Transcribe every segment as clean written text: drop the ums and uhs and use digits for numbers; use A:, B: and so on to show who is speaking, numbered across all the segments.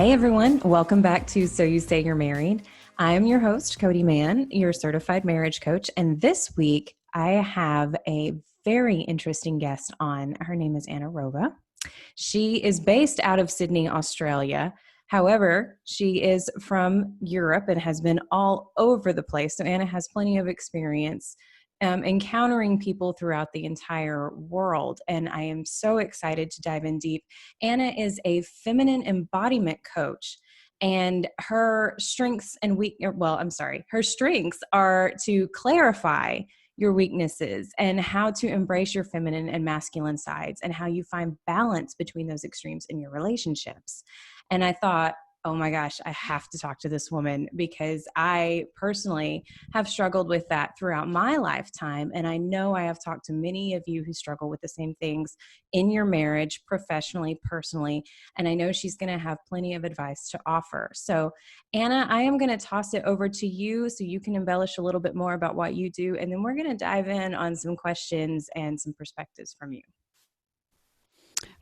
A: Hey everyone, welcome back to So You Say You're Married. I am your host, Kodi Mann, your certified marriage coach. And this week I have a very interesting guest on. Her name is Anna Rova. She is based out of Sydney, Australia. However, she is from Europe and has been all over the place. So Anna has plenty of experience encountering people throughout the entire world. And I am so excited to dive in deep. Anna is a feminine embodiment coach. And her strengths her strengths are to clarify your weaknesses and how to embrace your feminine and masculine sides and how you find balance between those extremes in your relationships. And I thought, oh my gosh, I have to talk to this woman because I personally have struggled with that throughout my lifetime. And I know I have talked to many of you who struggle with the same things in your marriage, professionally, personally. And I know she's going to have plenty of advice to offer. So Anna, I am going to toss it over to you so you can embellish a little bit more about what you do. And then we're going to dive in on some questions and some perspectives from you.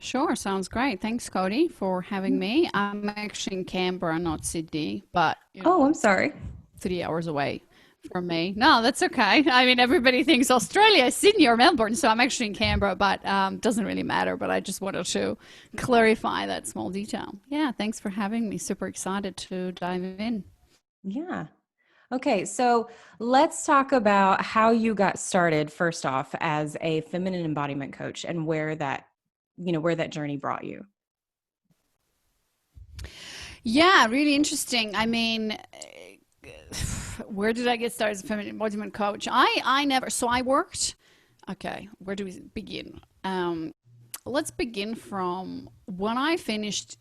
B: Sure, sounds great. Thanks, Kodi, for having me. I'm actually in Canberra, not Sydney, but
A: I'm sorry.
B: 3 hours away from me. No, that's okay. I mean, everybody thinks Australia, Sydney, or Melbourne, so I'm actually in Canberra, but doesn't really matter. But I just wanted to clarify that small detail. Yeah, thanks for having me. Super excited to dive in.
A: Yeah. Okay, so let's talk about how you got started first off as a feminine embodiment coach and where that journey brought you.
B: Yeah, really interesting. I mean, where did I get started as a feminine embodiment coach? Okay, where do we begin? Let's begin from when I finished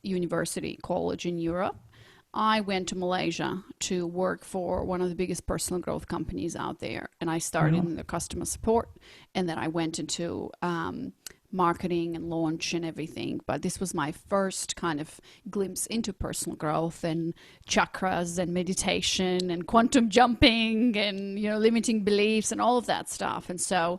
B: college in Europe. I went to Malaysia to work for one of the biggest personal growth companies out there. And I started in the customer support, and then I went into marketing and launch and everything. But this was my first kind of glimpse into personal growth and chakras and meditation and quantum jumping and, limiting beliefs and all of that stuff. And so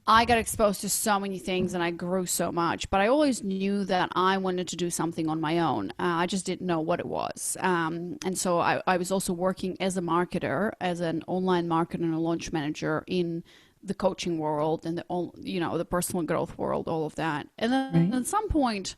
B: I got exposed to so many things and I grew so much, but I always knew that I wanted to do something on my own. I just didn't know what it was. And so I was also working as a marketer, as an online marketer and a launch manager in the coaching world and the personal growth world, all of that. And then at some point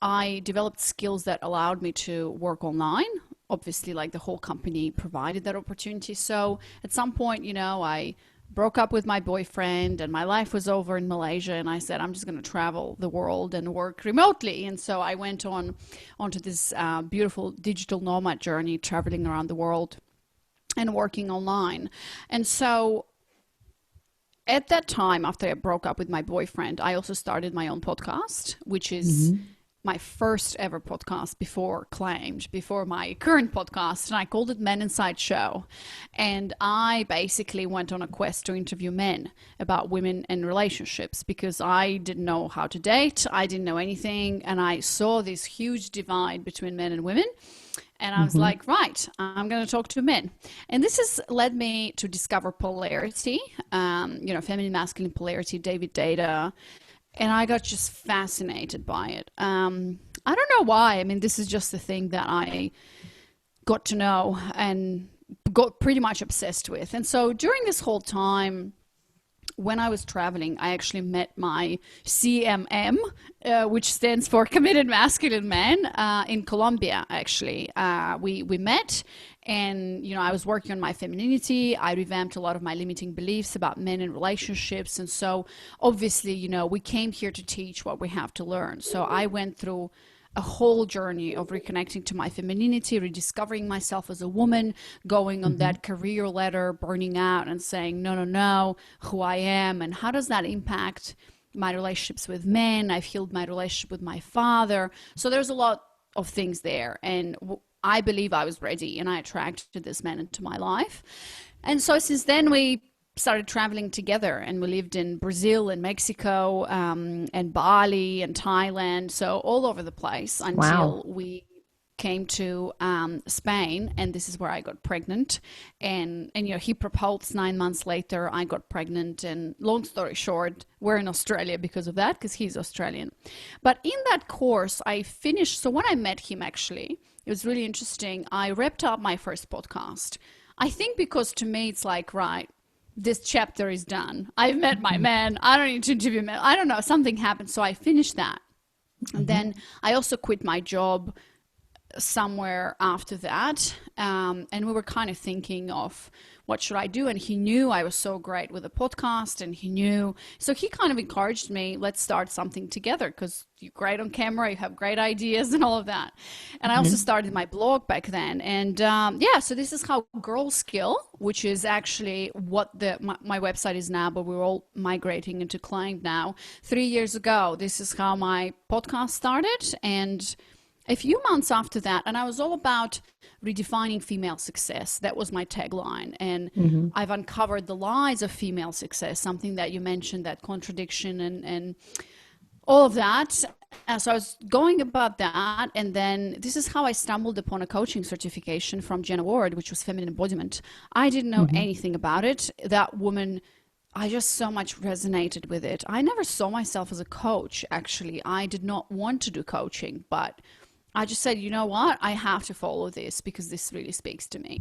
B: I developed skills that allowed me to work online. Obviously, like the whole company provided that opportunity. So at some point, I broke up with my boyfriend and my life was over in Malaysia. And I said, I'm just going to travel the world and work remotely. And so I went onto this beautiful digital nomad journey, traveling around the world and working online. And so at that time, after I broke up with my boyfriend, I also started my own podcast, which is my first ever podcast before my current podcast. And I called it Men Inside Show. And I basically went on a quest to interview men about women and relationships because I didn't know how to date. I didn't know anything. And I saw this huge divide between men and women. And I was like, right, I'm going to talk to men. And this has led me to discover polarity, feminine, masculine polarity, David Data. And I got just fascinated by it. I don't know why. I mean, this is just the thing that I got to know and got pretty much obsessed with. And so during this whole time, when I was traveling, I actually met my CMM, which stands for Committed Masculine Man, in Colombia, actually. We met, and, I was working on my femininity. I revamped a lot of my limiting beliefs about men and relationships. And so, obviously, we came here to teach what we have to learn. So I went through a whole journey of reconnecting to my femininity, rediscovering myself as a woman, going on that career ladder, burning out and saying, no, who I am, and how does that impact my relationships with men? I've healed my relationship with my father. So there's a lot of things there. And I believe I was ready, and I attracted this man into my life. And so since then, we started traveling together, and we lived in Brazil and Mexico and Bali and Thailand, so all over the place until we came to Spain, and this is where I got pregnant. And he proposed 9 months later. I got pregnant, and long story short, we're in Australia because of that, because he's Australian. But in that course, I finished. So when I met him, actually, it was really interesting. I wrapped up my first podcast. I think because to me, it's like, right, this chapter is done. I've met my man. I don't need to interview men. I don't know. Something happened. So I finished that. And then I also quit my job somewhere after that. And we were kind of thinking of what should I do? And he knew I was so great with a podcast, and he knew. So he kind of encouraged me, let's start something together, because you're great on camera, you have great ideas and all of that. And I also started my blog back then. And so this is how Girl Skill, which is actually what my website is now, but we're all migrating into client now. 3 years ago, this is how my podcast started. And a few months after that, and I was all about redefining female success. That was my tagline. And I've uncovered the lies of female success, something that you mentioned, that contradiction and all of that. So I was going about that. And then this is how I stumbled upon a coaching certification from Jen Ward, which was Feminine Embodiment. I didn't know anything about it. That woman, I just so much resonated with it. I never saw myself as a coach, actually. I did not want to do coaching, but I just said, you know what? I have to follow this because this really speaks to me.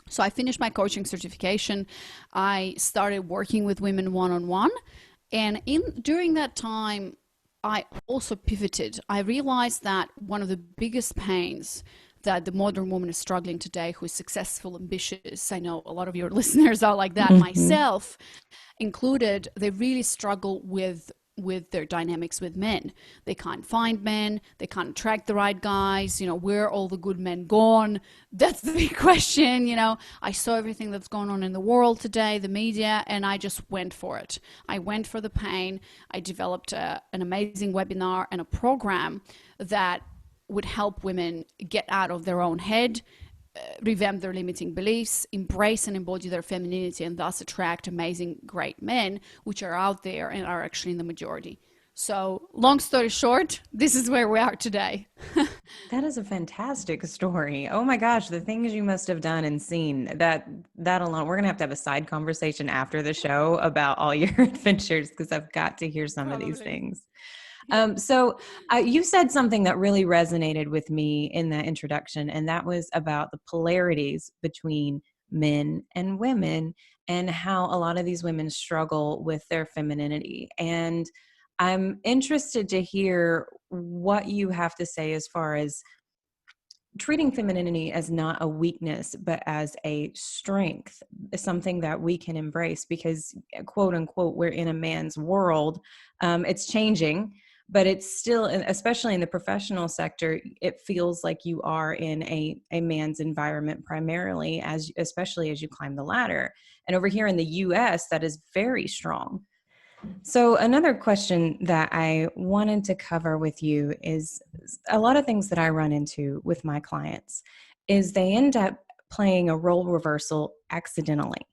B: So I finished my coaching certification. I started working with women one-on-one. And during that time, I also pivoted. I realized that one of the biggest pains that the modern woman is struggling today, who is successful, ambitious, I know a lot of your listeners are like that, myself included, they really struggle with their dynamics with men. They can't find men, they can't attract the right guys, where are all the good men gone? That's the big question. I saw everything that's going on in the world today, the media, and I just went for it. I went for the pain. I developed an amazing webinar and a program that would help women get out of their own head, revamp their limiting beliefs, embrace and embody their femininity, and thus attract amazing, great men, which are out there and are actually in the majority. So long story short, this is where we are today.
A: That is a fantastic story. Oh my gosh, the things you must have done and seen, that alone, we're going to have a side conversation after the show about all your adventures, because I've got to hear some of these things. So you said something that really resonated with me in that introduction, and that was about the polarities between men and women and how a lot of these women struggle with their femininity. And I'm interested to hear what you have to say as far as treating femininity as not a weakness, but as a strength, something that we can embrace, because quote unquote, we're in a man's world. It's changing, but it's still, especially in the professional sector, it feels like you are in a man's environment primarily, especially as you climb the ladder. And over here in the US, that is very strong. So another question that I wanted to cover with you is a lot of things that I run into with my clients is they end up playing a role reversal accidentally.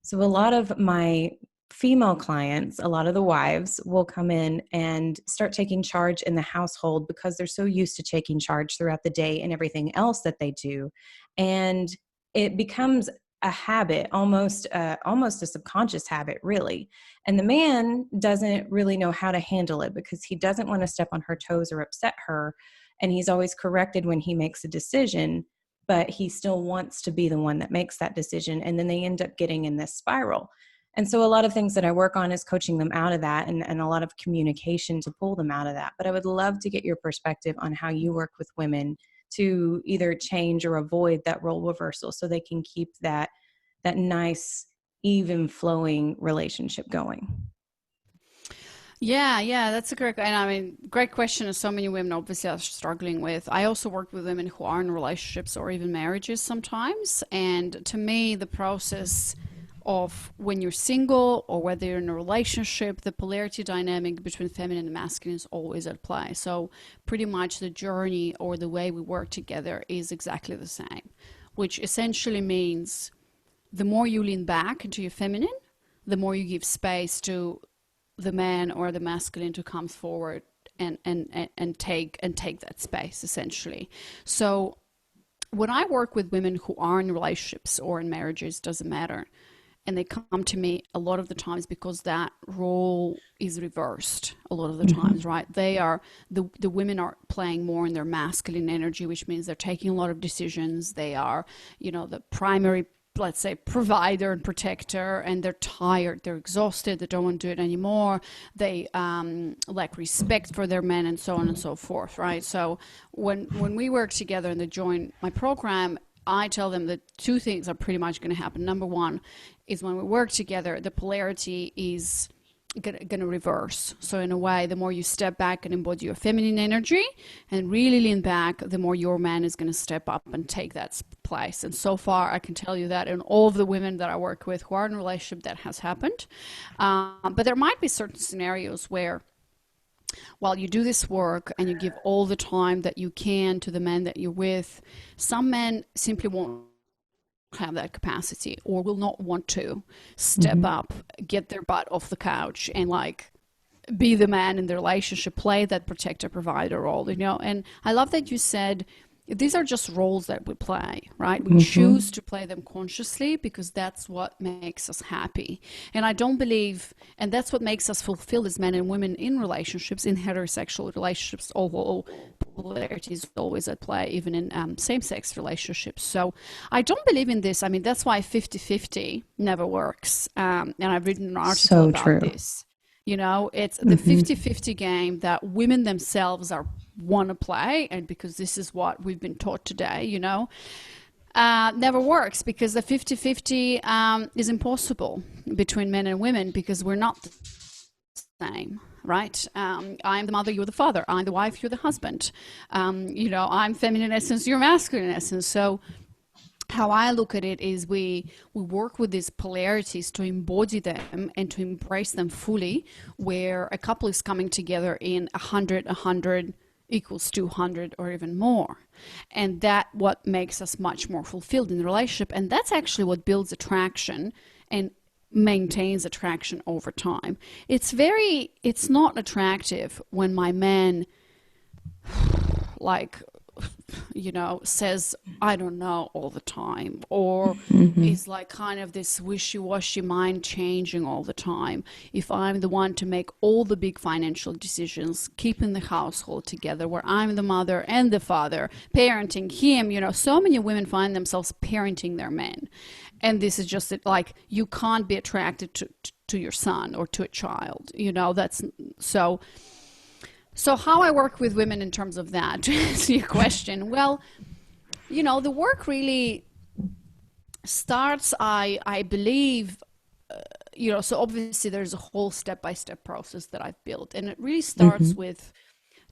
A: So a lot of my female clients, a lot of the wives will come in and start taking charge in the household because they're so used to taking charge throughout the day and everything else that they do. And it becomes a habit, almost a subconscious habit, really. And the man doesn't really know how to handle it because he doesn't want to step on her toes or upset her. And he's always corrected when he makes a decision, but he still wants to be the one that makes that decision. And then they end up getting in this spiral. And so a lot of things that I work on is coaching them out of that and a lot of communication to pull them out of that. But I would love to get your perspective on how you work with women to either change or avoid that role reversal so they can keep that nice, even flowing relationship going.
B: Yeah, that's a great question. And so many women obviously are struggling with. I also work with women who are in relationships or even marriages sometimes. And to me, the process of when you're single or whether you're in a relationship, the polarity dynamic between feminine and masculine is always at play. So pretty much the journey or the way we work together is exactly the same, which essentially means the more you lean back into your feminine, the more you give space to the man or the masculine to come forward and take that space, essentially. So when I work with women who are in relationships or in marriages, doesn't matter, and they come to me a lot of the times because that role is reversed a lot of the times, right? They are, the women are playing more in their masculine energy, which means they're taking a lot of decisions. They are, the primary, let's say, provider and protector, and they're tired, they're exhausted, they don't want to do it anymore. They lack respect for their men, and so on and so forth, right? So when we work together and they join my program, I tell them that two things are pretty much going to happen. Number one is when we work together, the polarity is going to reverse. So in a way, the more you step back and embody your feminine energy and really lean back, the more your man is going to step up and take that place. And so far, I can tell you that in all of the women that I work with who are in a relationship, that has happened. But there might be certain scenarios where, while you do this work and you give all the time that you can to the men that you're with, some men simply won't have that capacity or will not want to step up, get their butt off the couch and be the man in the relationship, play that protector provider role, And I love that you said these are just roles that we play, right? We choose to play them consciously because that's what makes us happy. And I don't believe, and that's what makes us fulfilled as men and women in relationships, in heterosexual relationships, although polarity is always at play, even in same-sex relationships. So I don't believe in this. I mean, that's why 50-50 never works. And I've written an article about this. It's the 50-50 game that women themselves want to play, and because this is what we've been taught today, never works, because the 50-50 is impossible between men and women, because we're not the same, right? I'm the mother, you're the father. I'm the wife, you're the husband. I'm feminine essence, you're masculine essence. So how I look at it is we work with these polarities to embody them and to embrace them fully, where a couple is coming together in 100 equals 200 or even more. And that what makes us much more fulfilled in the relationship. And that's actually what builds attraction and maintains attraction over time. It's not attractive when my man says I don't know all the time, or is kind of this wishy-washy mind changing all the time. If I'm the one to make all the big financial decisions, keeping the household together, where I'm the mother and the father, parenting him, so many women find themselves parenting their men. And this is just you can't be attracted to your son or to a child, that's so. So how I work with women in terms of that, to answer your question, well, the work really starts, I believe, so obviously there's a whole step-by-step process that I've built. And it really starts with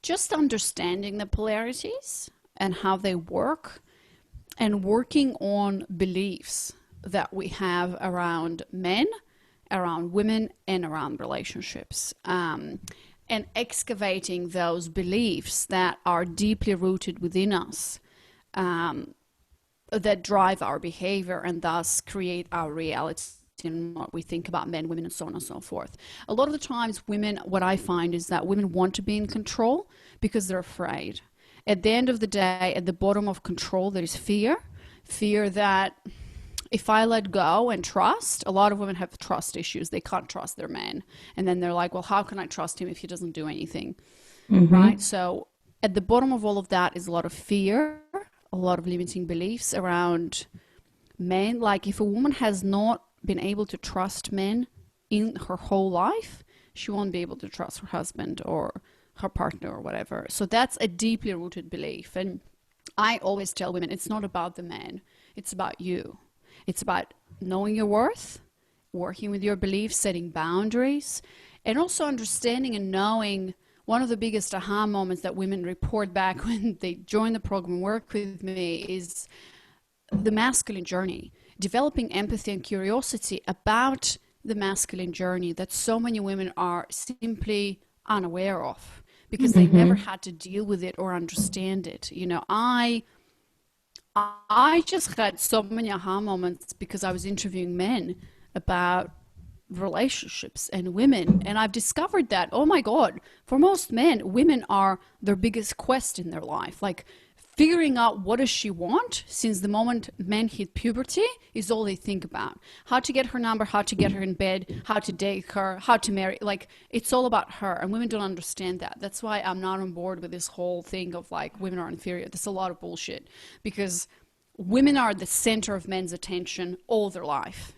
B: just understanding the polarities and how they work, and working on beliefs that we have around men, around women, and around relationships. And excavating those beliefs that are deeply rooted within us, that drive our behavior and thus create our reality and what we think about men, women, and so on and so forth. A lot of the times what I find is that women want to be in control because they're afraid. At the end of the day, at the bottom of control, there is fear that if I let go and trust, a lot of women have trust issues. They can't trust their man. And then they're like, well, how can I trust him if he doesn't do anything? Right? So at the bottom of all of that is a lot of fear, a lot of limiting beliefs around men. Like if a woman has not been able to trust men in her whole life, she won't be able to trust her husband or her partner or whatever. So that's a deeply rooted belief. And I always tell women, it's not about the man. It's about you. It's about knowing your worth, working with your beliefs, setting boundaries, and also understanding and knowing. One of the biggest aha moments that women report back when they join the program and work with me is the masculine journey, developing empathy and curiosity about the masculine journey that so many women are simply unaware of because they never had to deal with it or understand it. I just had so many aha moments because I was interviewing men about relationships and women. And I've discovered that, oh my God, for most men, women are their biggest quest in their life. Like figuring out what does she want, since the moment men hit puberty is all they think about. How to get her number, how to get her in bed, how to date her, how to marry. Like it's all about her. And women don't understand that. That's why I'm not on board with this whole thing of like women are inferior. That's a lot of bullshit, because women are the center of men's attention all their life.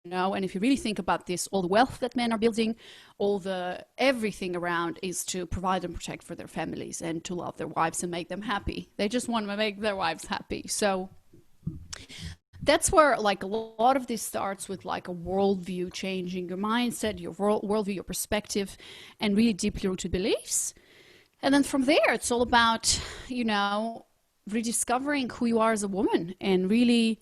B: And if you really think about this, all the wealth that men are building, all the everything around is to provide and protect for their families and to love their wives and make them happy. They just want to make their wives happy. So that's where like a lot of this starts with like a worldview, changing your mindset, your worldview, your perspective, and really deeply rooted beliefs. And then from there, it's all about, rediscovering who you are as a woman and really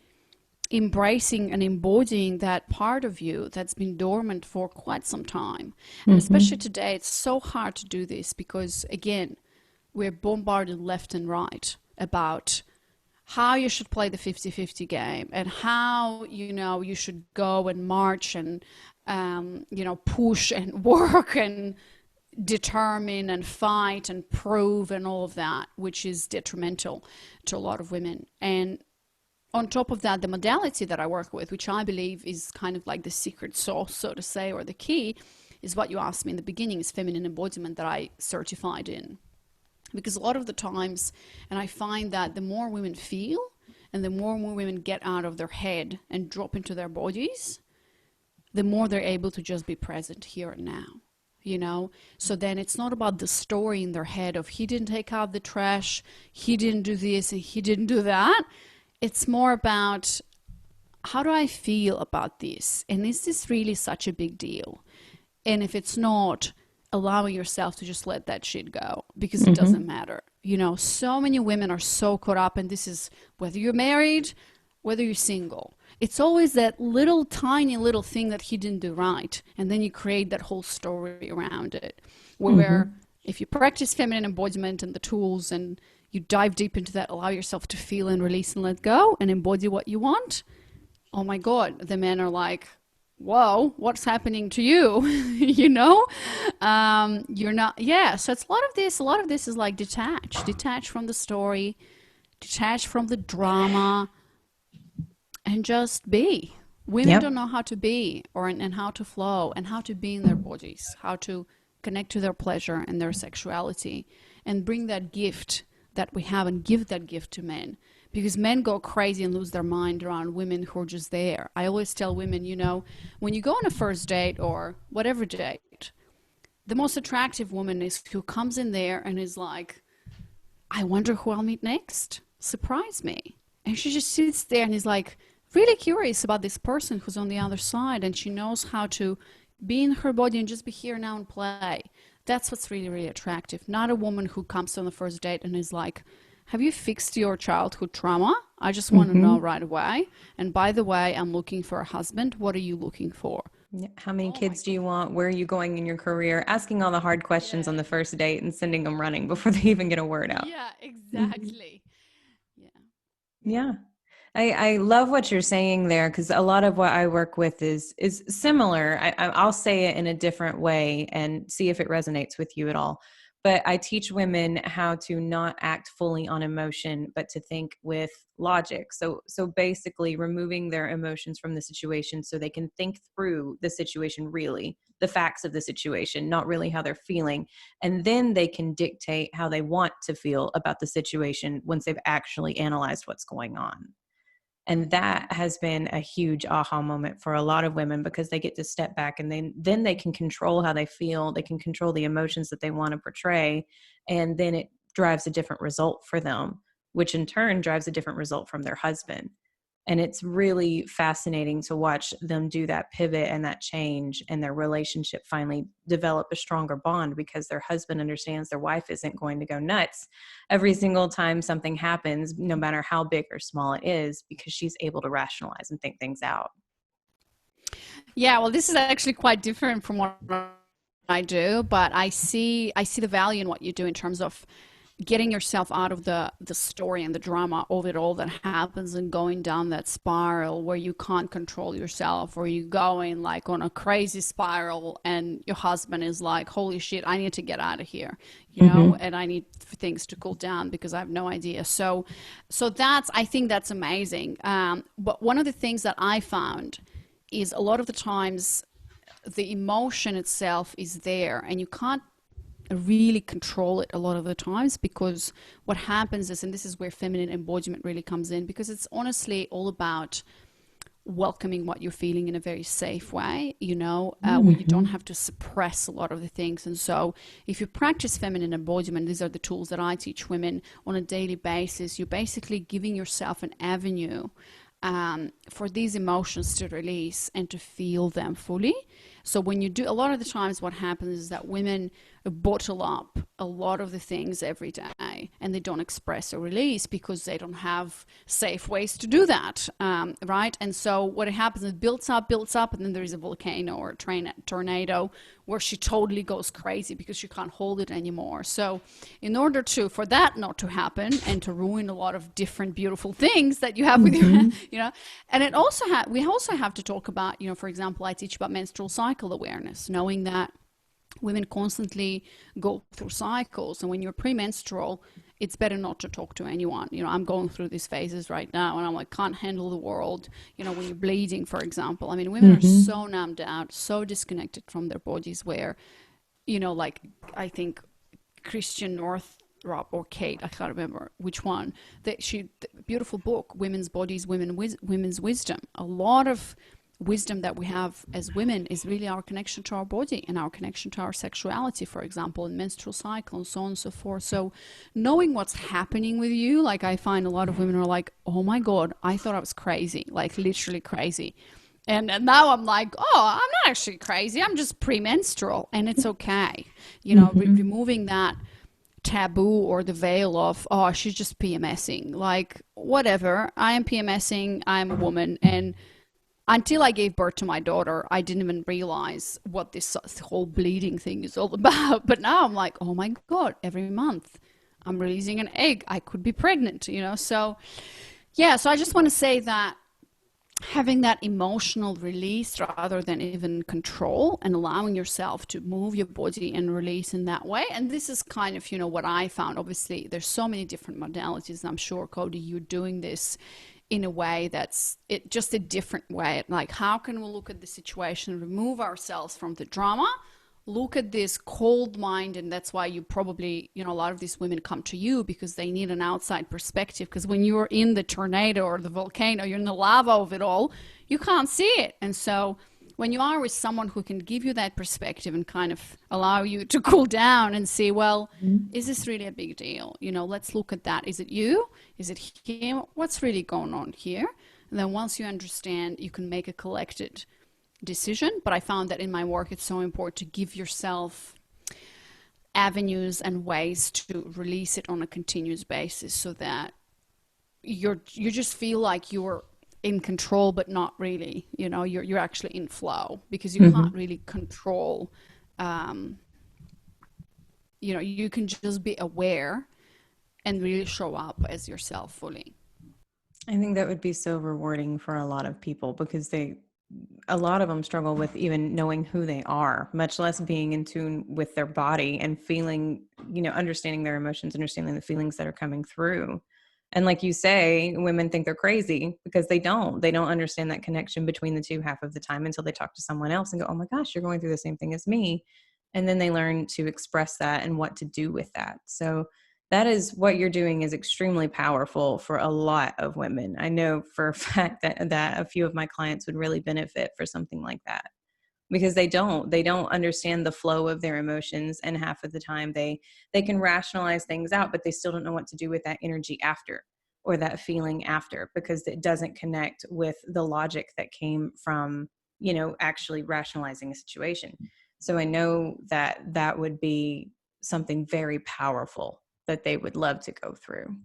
B: embracing and embodying that part of you that's been dormant for quite some time. And especially today, it's so hard to do this because, again, we're bombarded left and right about how you should play the 50-50 game and how, you should go and march and, push and work and determine and fight and prove and all of that, which is detrimental to a lot of women. And on top of that, the modality that I work with, which I believe is kind of like the secret sauce, so to say, or the key, is what you asked me in the beginning, is feminine embodiment that I certified in. Because a lot of the times, and I find that the more women feel and the more women get out of their head and drop into their bodies, the more they're able to just be present here and now. So then it's not about the story in their head of he didn't take out the trash, he didn't do this and he didn't do that. It's more about how do I feel about this? And is this really such a big deal? And if it's not, allowing yourself to just let that shit go, because it doesn't matter. So many women are so caught up, and this is whether you're married, whether you're single. It's always that little tiny little thing that he didn't do right. And then you create that whole story around it. Where if you practice feminine embodiment and the tools and you dive deep into that, allow yourself to feel and release and let go and embody what you want. Oh my God, the men are like, whoa, what's happening to you? You're not, yeah. So it's a lot of this is like detached from the story, detached from the drama, and just be. Women don't know how to be and how to flow and how to be in their bodies, how to connect to their pleasure and their sexuality and bring that gift that we have and give that gift to men, because men go crazy and lose their mind around women who are just there. I always tell women, when you go on a first date or whatever date, the most attractive woman is who comes in there and is like, I wonder who I'll meet next. Surprise me. And she just sits there and is like really curious about this person who's on the other side, and she knows how to be in her body and just be here now and play. That's what's really, really attractive. Not a woman who comes on the first date and is like, have you fixed your childhood trauma? I just want to know right away. And by the way, I'm looking for a husband. What are you looking for?
A: How many kids do you want? Where are you going in your career? Asking all the hard questions on the first date and sending them running before they even get a word out.
B: Yeah, exactly.
A: Yeah. I love what you're saying there, because a lot of what I work with is similar. I'll say it in a different way and see if it resonates with you at all. But I teach women how to not act fully on emotion, but to think with logic. So basically removing their emotions from the situation so they can think through the situation, really, the facts of the situation, not really how they're feeling. And then they can dictate how they want to feel about the situation once they've actually analyzed what's going on. And that has been a huge aha moment for a lot of women, because they get to step back and then they can control how they feel. They can control the emotions that they want to portray. And then it drives a different result for them, which in turn drives a different result from their husband. And it's really fascinating to watch them do that pivot and that change, and their relationship finally develop a stronger bond, because their husband understands their wife isn't going to go nuts every single time something happens, no matter how big or small it is, because she's able to rationalize and think things out.
B: Yeah, well, this is actually quite different from what I do, but I see the value in what you do in terms of getting yourself out of the story and the drama of it all that happens, and going down that spiral where you can't control yourself, or you going like on a crazy spiral and your husband is like, holy shit, I need to get out of here,
A: Mm-hmm.
B: and I need things to cool down because I have no idea. So that's, I think that's amazing. But one of the things that I found is a lot of the times the emotion itself is there and you can't really control it a lot of the times, because what happens is, and this is where feminine embodiment really comes in, because it's honestly all about welcoming what you're feeling in a very safe way, where you don't
A: Mm-hmm.
B: have to suppress a lot of the things. And so if you practice feminine embodiment, these are the tools that I teach women on a daily basis. You're basically giving yourself an avenue for these emotions to release and to feel them fully. So when you do, a lot of the times what happens is that women bottle up a lot of the things every day and they don't express or release because they don't have safe ways to do that, right? And so what happens is it builds up, and then there is a volcano or a tornado where she totally goes crazy because she can't hold it anymore. So in order for that not to happen and to ruin a lot of different beautiful things that you have with your,
A: Mm-hmm.
B: and it also we also have to talk about, for example, I teach about menstrual cycle awareness, knowing that women constantly go through cycles, and when you're premenstrual, it's better not to talk to anyone. I'm going through these phases right now and I'm like, can't handle the world. When you're bleeding, for example, I mean, women are
A: Mm-hmm.
B: so numbed out, so disconnected from their bodies, where, like, I think Christian Northrop or Kate, I can't remember which one, beautiful book, Women's Bodies, Women's Wisdom. A lot of wisdom that we have as women is really our connection to our body and our connection to our sexuality, for example, and menstrual cycle and so on and so forth. So knowing what's happening with you, like, I find a lot of women are like, oh my God, I thought I was crazy, like literally crazy. And now I'm like, oh, I'm not actually crazy. I'm just premenstrual, and it's okay.
A: Mm-hmm.
B: Removing that taboo or the veil of, oh, she's just PMSing. Like, whatever. I am PMSing. I'm a woman. And until I gave birth to my daughter, I didn't even realize what this whole bleeding thing is all about. But now I'm like, oh my God, every month I'm releasing an egg. I could be pregnant. So, yeah, so I just want to say that having that emotional release rather than even control, and allowing yourself to move your body and release in that way. And this is kind of, what I found. Obviously, there's so many different modalities. I'm sure, Kodi, you're doing this in a way that's just a different way. Like, how can we look at the situation, remove ourselves from the drama, look at this cold mind. And that's why you probably, a lot of these women come to you, because they need an outside perspective, because when you're in the tornado or the volcano, you're in the lava of it all, you can't see it. And so when you are with someone who can give you that perspective and kind of allow you to cool down and see, well, is this really a big deal? Let's look at that. Is it you? Is it him? What's really going on here? And then once you understand, you can make a collected decision. But I found that in my work, it's so important to give yourself avenues and ways to release it on a continuous basis, so that you just feel like you're in control, but not really. You're actually in flow, because you
A: Mm-hmm.
B: can't really control. Um, you can just be aware and really show up as yourself fully.
A: I think that would be so rewarding for a lot of people, because a lot of them struggle with even knowing who they are, much less being in tune with their body and feeling, understanding their emotions, understanding the feelings that are coming through. And like you say, women think they're crazy because they don't understand that connection between the two half of the time, until they talk to someone else and go, oh my gosh, you're going through the same thing as me. And then they learn to express that and what to do with that. So that is what you're doing is extremely powerful for a lot of women. I know for a fact that a few of my clients would really benefit for something like that, because they don't understand the flow of their emotions, and half of the time they can rationalize things out, but they still don't know what to do with that energy after, or that feeling after, because it doesn't connect with the logic that came from, actually rationalizing a situation. So I know that that would be something very powerful that they would love to go through.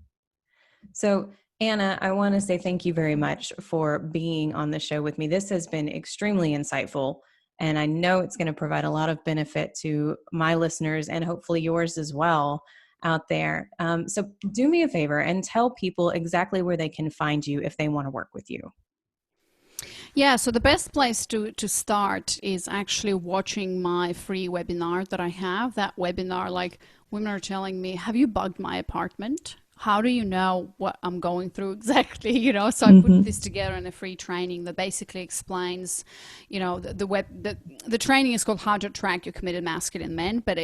A: So, Anna, I want to say thank you very much for being on the show with me. This has been extremely insightful, and I know it's going to provide a lot of benefit to my listeners and hopefully yours as well. out there. So do me a favor and tell people exactly where they can find you if they want to work with you.
B: Yeah, so the best place to start is actually watching my free webinar that I have. That webinar, like, women are telling me, have you bugged my apartment? How do you know what I'm going through exactly? So I put this together in a free training that basically explains, the training is called How to Attract Your Committed Masculine Men, but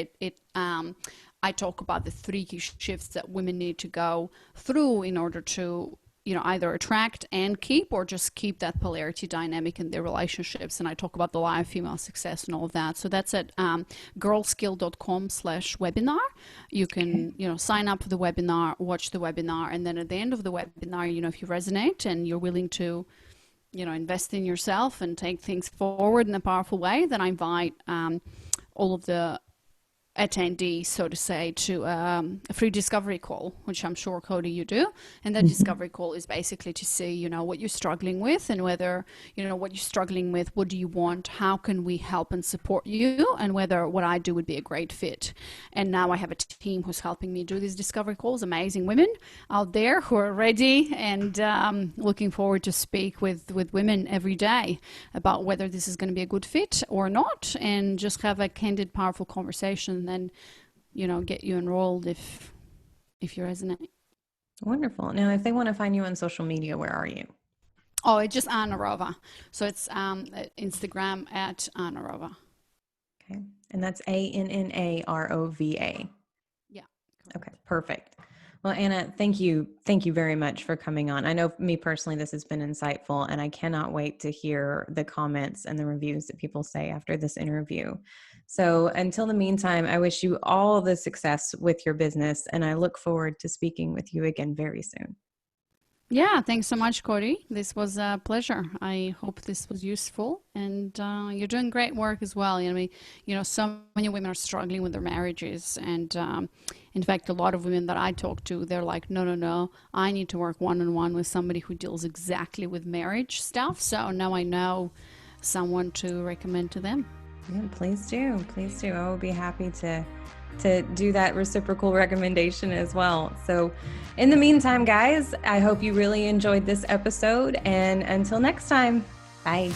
B: I talk about the three key shifts that women need to go through in order to either attract and keep, or just keep that polarity dynamic in their relationships. And I talk about the lie of female success and all of that. So that's at girlskill.com/webinar. You can, sign up for the webinar, watch the webinar. And then at the end of the webinar, if you resonate and you're willing to, invest in yourself and take things forward in a powerful way, then I invite all of the attendees, so to say, to a free discovery call, which I'm sure, Kodi, you do. And that discovery call is basically to see, what you're struggling with, and whether, what you're struggling with, what do you want, how can we help and support you, and whether what I do would be a great fit. And now I have a team who's helping me do these discovery calls, amazing women out there who are ready, and looking forward to speak with women every day about whether this is going to be a good fit or not, and just have a candid, powerful conversation, and then get you enrolled if you resonate.
A: Wonderful. Now, if they want to find you on social media, where are you?
B: Oh, it's just Anna Rova. So it's Instagram at Anna Rova.
A: Okay. And that's ANNAROVA.
B: Yeah. Correct.
A: Okay, perfect. Well, Anna, thank you. Thank you very much for coming on. I know me personally, this has been insightful, and I cannot wait to hear the comments and the reviews that people say after this interview. So until the meantime, I wish you all the success with your business, and I look forward to speaking with you again very soon.
B: Yeah, thanks so much, Kodi. This was a pleasure. I hope this was useful, and you're doing great work as well. So many women are struggling with their marriages, and in fact, a lot of women that I talk to, they're like, no, I need to work one-on-one with somebody who deals exactly with marriage stuff. So now I know someone to recommend to them.
A: Yeah, please do. Please do. I will be happy to do that reciprocal recommendation as well. So in the meantime, guys, I hope you really enjoyed this episode, and until next time, bye.